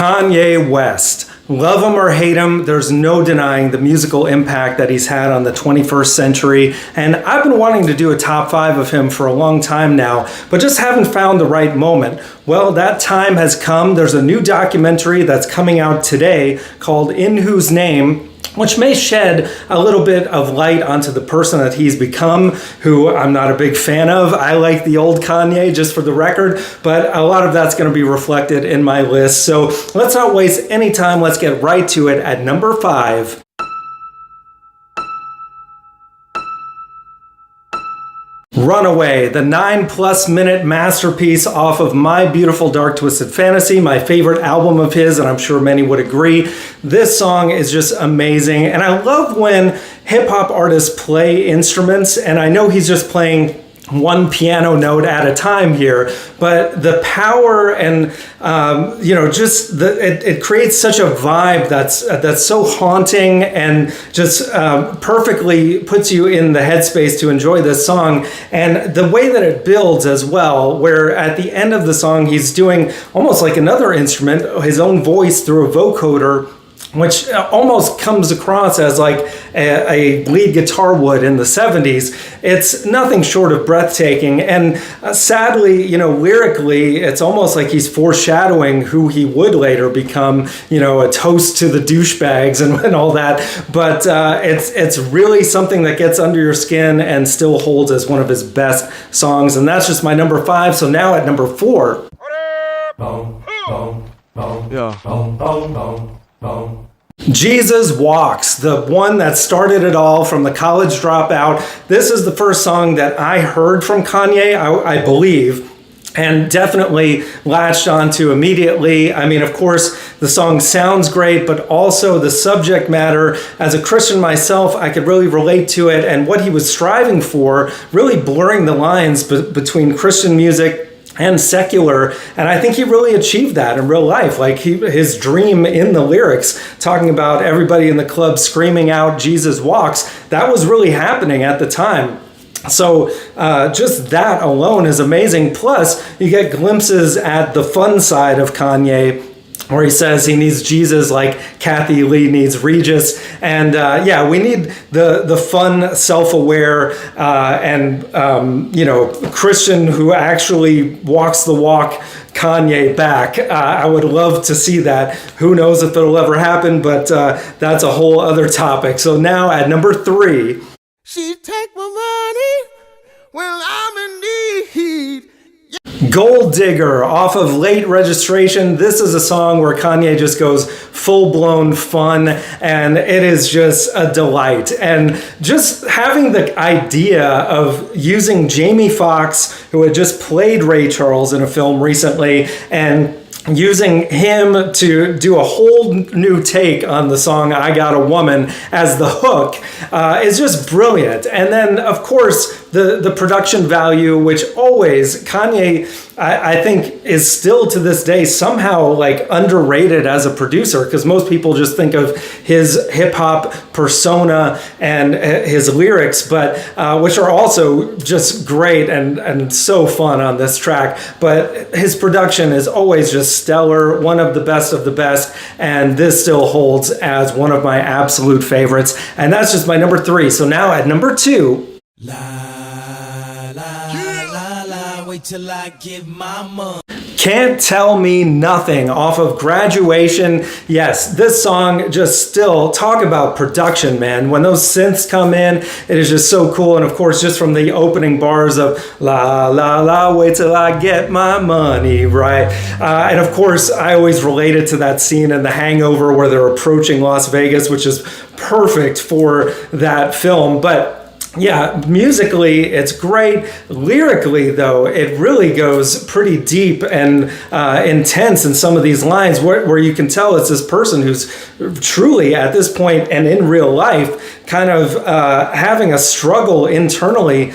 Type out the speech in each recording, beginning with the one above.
Kanye West. Love him or hate him, there's no denying the musical impact that he's had on the 21st century. And I've been wanting to do a top 5 of him for a long time now, but just haven't found the right moment. Well, that time has come. There's a new documentary that's coming out today called In Whose Name, which may shed a little bit of light onto the person that he's become, who I'm not a big fan of. I like the old Kanye, just for the record, but a lot of that's going to be reflected in my list. So let's not waste any time. Let's get right to it at number 5. Runaway, the 9+ minute masterpiece off of My Beautiful Dark Twisted Fantasy, my favorite album of his, and I'm sure many would agree. This song is just amazing, and I love when hip-hop artists play instruments, and I know he's just playing one piano note at a time here, but the power and it creates such a vibe that's so haunting and just perfectly puts you in the headspace to enjoy this song. And the way that it builds as well, where at the end of the song he's doing almost like another instrument, his own voice through a vocoder, which almost comes across as like a lead guitar would in the 70s. It's nothing short of breathtaking. And sadly, lyrically, it's almost like he's foreshadowing who he would later become, a toast to the douchebags and all that. But it's really something that gets under your skin and still holds as one of his best songs. And that's just my number 5. So now at number 4. Jesus Walks, the one that started it all from the College Dropout. This is the first song that I heard from Kanye, I believe, and definitely latched onto immediately. I mean, of course, the song sounds great, but also the subject matter. As a Christian myself, I could really relate to it, and what he was striving for, really blurring the lines between Christian music and secular, and I think he really achieved that in real life. Like his dream in the lyrics, talking about everybody in the club screaming out "Jesus walks," that was really happening at the time. So just that alone is amazing. Plus, you get glimpses at the fun side of Kanye, where he says he needs Jesus like Kathy Lee needs Regis. And we need the fun, self-aware, and Christian who actually walks the walk Kanye back. I would love to see that. Who knows if it'll ever happen, but that's a whole other topic. So now at number 3. She take my money when I'm in need. Gold Digger off of Late Registration. This is a song where Kanye just goes full-blown fun, and it is just a delight. And just having the idea of using Jamie Foxx, who had just played Ray Charles in a film recently, and using him to do a whole new take on the song I Got a Woman as the hook is just brilliant. And then, of course, the production value, which always Kanye, I think, is still to this day somehow like underrated as a producer, because most people just think of his hip-hop persona and his lyrics, but which are also just great and so fun on this track. But his production is always just stellar, one of the best, and this still holds as one of my absolute favorites. And that's just my number 3. So now at number 2. Wait till I give my money. Can't Tell Me Nothing off of Graduation. Yes, this song just still, talk about production, man. When those synths come in, it is just so cool. And of course, just from the opening bars of la, la, la, wait till I get my money, right? And of course, I always related to that scene in The Hangover where they're approaching Las Vegas, which is perfect for that film. But yeah, musically, it's great. Lyrically, though, it really goes pretty deep and intense in some of these lines where you can tell it's this person who's truly, at this point and in real life, kind of having a struggle internally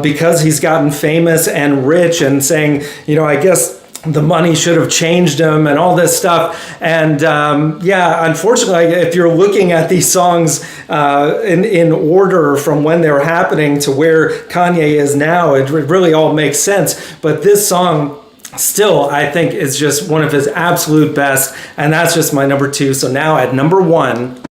because he's gotten famous and rich, and saying, I guess the money should have changed him and all this stuff. And unfortunately, if you're looking at these songs in order from when they were happening to where Kanye is now, it really all makes sense. But this song still, I think is just one of his absolute best, and that's just my number 2. So now at number 1,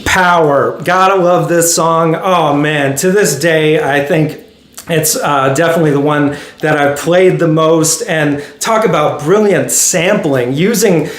Power. Gotta love this song. Oh man, to this day, I think it's definitely the one that I've played the most. And talk about brilliant sampling. Using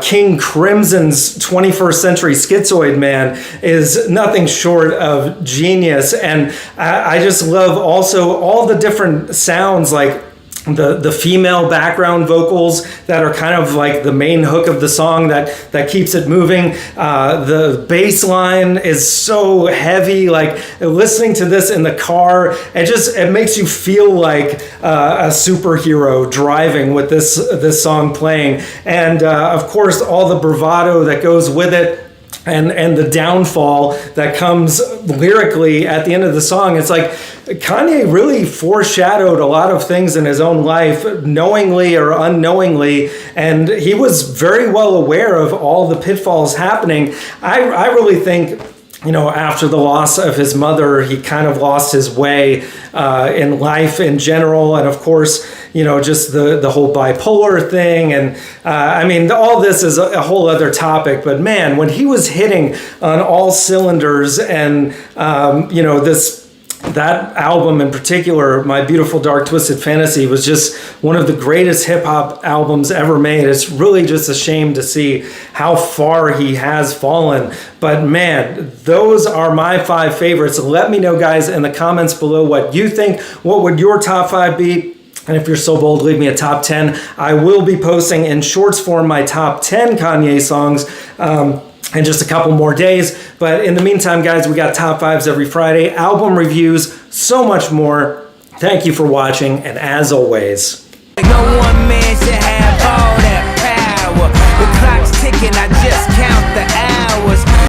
King Crimson's 21st Century Schizoid Man is nothing short of genius. And I just love also all the different sounds, like the female background vocals that are kind of like the main hook of the song that keeps it moving. The bass line is so heavy. Like listening to this in the car, it makes you feel like a superhero driving with this song playing. And of course, all the bravado that goes with it. And the downfall that comes lyrically at the end of the song. It's like Kanye really foreshadowed a lot of things in his own life, knowingly or unknowingly, and he was very well aware of all the pitfalls happening. I really think, after the loss of his mother, he kind of lost his way in life in general. And of course, just the whole bipolar thing. And all this is a whole other topic. But man, when he was hitting on all cylinders and, that album in particular, My Beautiful Dark Twisted Fantasy, was just one of the greatest hip hop albums ever made. It's really just a shame to see how far he has fallen. But man, those are my 5 favorites. Let me know, guys, in the comments below what you think. What would your top 5 be? And if you're so bold, leave me a top 10. I will be posting in shorts form my top 10 Kanye songs in just a couple more days. But in the meantime, guys, we got top 5s every Friday, album reviews, so much more. Thank you for watching, and as always, no one man should have